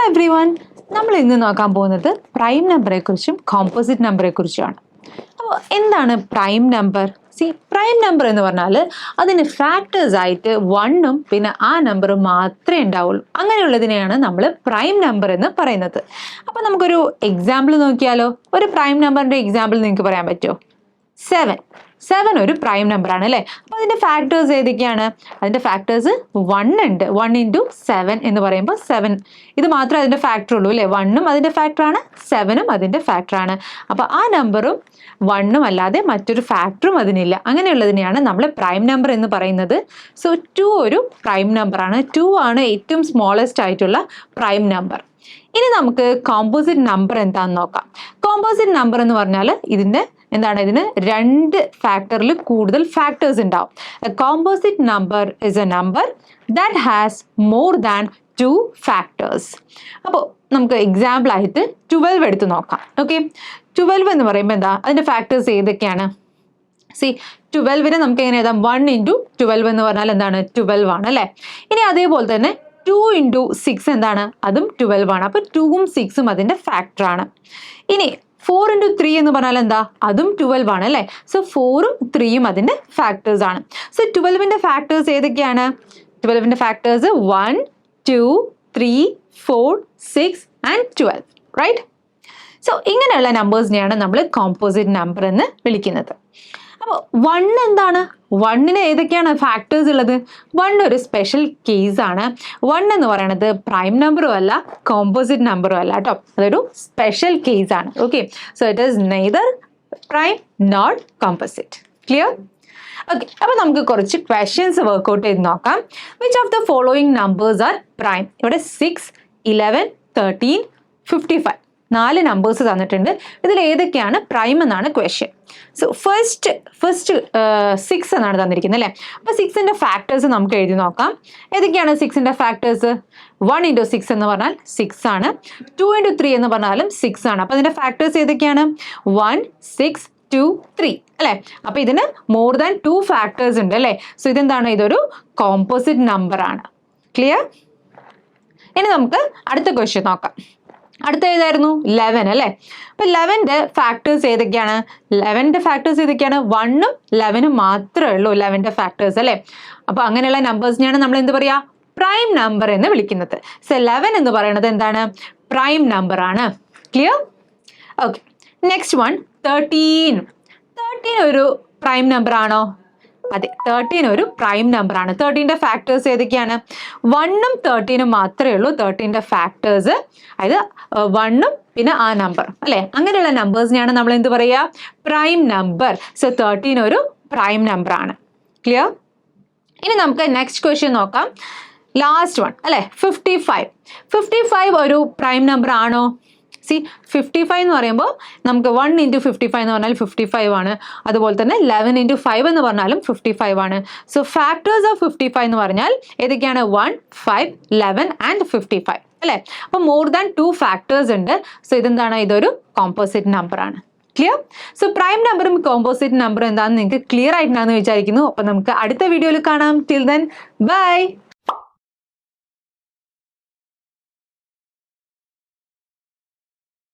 everyone, നമ്മൾ ഇന്ന് നോക്കാൻ പോകുന്നത് പ്രൈം നമ്പറെ കുറിച്ചും കോമ്പോസിറ്റ് നമ്പറെ കുറിച്ചുമാണ്. അപ്പോൾ എന്താണ് പ്രൈം നമ്പർ? പ്രൈം നമ്പർ എന്ന് പറഞ്ഞാൽ അതിന് ഫാക്ടേഴ്സ് ആയിട്ട് 1ഉം പിന്നെ ആ നമ്പർ മാത്രമേ ഉണ്ടാവുള്ളൂ. അങ്ങനെയുള്ളതിനെയാണ് നമ്മൾ പ്രൈം നമ്പർ എന്ന് പറയുന്നത്. അപ്പോൾ നമുക്കൊരു എക്സാമ്പിൾ നോക്കിയാലോ. ഒരു പ്രൈം നമ്പറിൻ്റെ എക്സാമ്പിൾ നിങ്ങൾക്ക് പറയാൻ പറ്റുമോ? 7 ഒരു പ്രൈം നമ്പർ ആണ് അല്ലേ. അപ്പോൾ അതിൻ്റെ ഫാക്ടേഴ്സ് ഏതൊക്കെയാണ്? അതിൻ്റെ ഫാക്ടേഴ്സ് 1 ഉണ്ട്. 1 × 7 എന്ന് പറയുമ്പോൾ 7 ഇത് മാത്രമേ അതിൻ്റെ ഫാക്ടർ ഉള്ളൂ അല്ലേ. 1ഉം അതിൻ്റെ ഫാക്ടറാണ്, 7ഉം അതിൻ്റെ ഫാക്ടറാണ്. അപ്പോൾ ആ നമ്പറും 1ഉം അല്ലാതെ മറ്റൊരു ഫാക്ടറും അതിനില്ല. അങ്ങനെയുള്ളതിനെയാണ് നമ്മൾ പ്രൈം നമ്പർ എന്ന് പറയുന്നത്. സോ 2 ഒരു പ്രൈം നമ്പറാണ്. 2 ആണ് ഏറ്റവും സ്മോളസ്റ്റ് ആയിട്ടുള്ള പ്രൈം നമ്പർ. ഇനി നമുക്ക് കോമ്പോസിറ്റ് നമ്പർ എന്താണെന്ന് നോക്കാം. കോമ്പോസിറ്റ് നമ്പർ എന്ന് പറഞ്ഞാൽ ഇതിന് 2 ഫാക്ടറിൽ കൂടുതൽ ഫാക്ടേഴ്സ് ഉണ്ടാവും. A composite number is A number that has more than 2 factors. അപ്പോൾ നമുക്ക് എക്സാമ്പിൾ ആയിട്ട് 12 എടുത്ത് നോക്കാം. ഓക്കെ, 12 എന്ന് പറയുമ്പോൾ എന്താ, അതിൻ്റെ ഫാക്ടേഴ്സ് ഏതൊക്കെയാണ്? 12നെ നമുക്ക് എങ്ങനെ എഴുതാം? 1 × 12 എന്ന് പറഞ്ഞാൽ എന്താണ്? 12 ആണ് അല്ലേ. ഇനി അതേപോലെ തന്നെ 2 × 6 എന്താണ്? അതും 12 ആണ്. അപ്പോൾ 2ഉം 6ഉം അതിൻ്റെ ഫാക്ടറാണ്. ഇനി 4 × 3 എന്ന് പറഞ്ഞാൽ എന്താ? അതും 12 ആണ് അല്ലേ. സോ 4ഉം 3ഉം അതിൻ്റെ ഫാക്ടേഴ്സ് ആണ്. സോ 12ൻ്റെ ഫാക്ടേഴ്സ് ഏതൊക്കെയാണ്? 12ൻ്റെ ഫാക്ടേഴ്സ് 1, 2, 3, 4, 6 and 12, റൈറ്റ്? സോ ഇങ്ങനെയുള്ള നമ്പേഴ്സിനെയാണ് നമ്മൾ കോമ്പോസിറ്റ് നമ്പർ എന്ന് വിളിക്കുന്നത്. അപ്പോൾ 1 എന്താണ്? 1ന് ഏതൊക്കെയാണ് ഫാക്ടേഴ്സ് ഉള്ളത്? 1 ഒരു സ്പെഷ്യൽ കേസാണ്. 1 എന്ന് പറയുന്നത് പ്രൈം നമ്പറും അല്ല കോമ്പോസിറ്റ് നമ്പറും അല്ല കേട്ടോ. അതൊരു സ്പെഷ്യൽ കേസാണ്. Okay, so it is neither prime not composite. Clear? Okay, അപ്പോൾ നമുക്ക് കുറച്ച് ക്വസ്റ്റ്യൻസ് വർക്ക്ഔട്ട് ചെയ്ത് നോക്കാം. Which of the following numbers are prime? ഇവിടെ 6, 11, 13, 55 4 നമ്പേഴ്സ് തന്നിട്ടുണ്ട്. ഇതിൽ ഏതൊക്കെയാണ് പ്രൈം എന്നാണ് ക്വസ്റ്റ്യൻ. സോ ഫസ്റ്റ് 6 എന്നാണ് തന്നിരിക്കുന്നത് അല്ലേ. അപ്പോൾ 6ൻ്റെ ഫാക്ടേഴ്സ് നമുക്ക് എഴുതി നോക്കാം. ഏതൊക്കെയാണ് 6ൻ്റെ ഫാക്ടേഴ്സ്? 1 × 6 എന്ന് പറഞ്ഞാൽ 6 ആണ്. 2 × 3 എന്ന് പറഞ്ഞാലും 6 ആണ്. അപ്പോൾ അതിൻ്റെ ഫാക്ടേഴ്സ് ഏതൊക്കെയാണ്? 1, 6, 2, 3 അല്ലേ. അപ്പോൾ ഇതിന് മോർ ദാൻ 2 ഫാക്ടേഴ്സ് ഉണ്ട് അല്ലേ. സോ ഇതെന്താണ്? ഇതൊരു കോമ്പോസിറ്റ് നമ്പർ ആണ്. ക്ലിയർ? ഇനി നമുക്ക് അടുത്ത ക്വസ്റ്റ്യൻ നോക്കാം. അടുത്ത ഏതായിരുന്നു? 11 അല്ലേ. അപ്പോൾ 11ൻ്റെ ഫാക്ടേഴ്സ് ഏതൊക്കെയാണ്? 11ൻ്റെ ഫാക്ടേഴ്സ് ഏതൊക്കെയാണ്? 1ഉം 11ഉം മാത്രമേ ഉള്ളൂ 11ൻ്റെ ഫാക്ടേഴ്സ് അല്ലേ. അപ്പോൾ അങ്ങനെയുള്ള നമ്പേഴ്സിനെയാണ് നമ്മൾ എന്ത് പറയുക? പ്രൈം നമ്പർ എന്ന് വിളിക്കുന്നത്. സോ 11 എന്ന് പറയുന്നത് എന്താണ്? പ്രൈം നമ്പർ ആണ്. ക്ലിയർ? Okay, next one 13. 13 ഒരു പ്രൈം നമ്പർ ആണോ? അതെ, 13 ഒരു പ്രൈം നമ്പർ ആണ്. 13ൻ്റെ ഫാക്ടേഴ്സ് ഏതൊക്കെയാണ്? 1ഉം 13ഉം മാത്രമേ ഉള്ളൂ 13ൻ്റെ ഫാക്ടേഴ്സ്. അതായത് 1ഉം പിന്നെ ആ നമ്പർ അല്ലേ. അങ്ങനെയുള്ള നമ്പേഴ്സിനെയാണ് നമ്മൾ എന്ത് പറയുക? Prime number. സോ 13 ഒരു പ്രൈം നമ്പർ ആണ്. ക്ലിയർ? ഇനി നമുക്ക് നെക്സ്റ്റ് ക്വസ്റ്റ്യൻ നോക്കാം. ലാസ്റ്റ് വൺ അല്ലേ, 55. 55 ഒരു പ്രൈം നമ്പർ ആണോ? 55 എന്ന് പറയുമ്പോൾ നമുക്ക് 1 × 55 എന്ന് പറഞ്ഞാൽ 55 ആണ്. അതുപോലെ തന്നെ 11 × 5 എന്ന് പറഞ്ഞാലും 55 ആണ്. സോ ഫാക്ടേഴ്സ് ഓഫ് 55 എന്ന് പറഞ്ഞാൽ ഏതൊക്കെയാണ്? 1, 5, 11 ആൻഡ് 55 അല്ലേ. അപ്പോൾ മോർ ദാൻ 2 ഫാക്ടേഴ്സ് ഉണ്ട്. സോ ഇതെന്താണ്? ഇതൊരു കോമ്പോസിറ്റ് നമ്പർ ആണ്. ക്ലിയർ? സോ പ്രൈം നമ്പറും കോമ്പോസിറ്റ് നമ്പറും എന്താണെന്ന് നിങ്ങൾക്ക് ക്ലിയർ ആയിട്ടുണ്ടാകുമെന്ന് വിചാരിക്കുന്നു. അപ്പോൾ നമുക്ക് അടുത്ത വീഡിയോയിൽ കാണാം. Till then bye.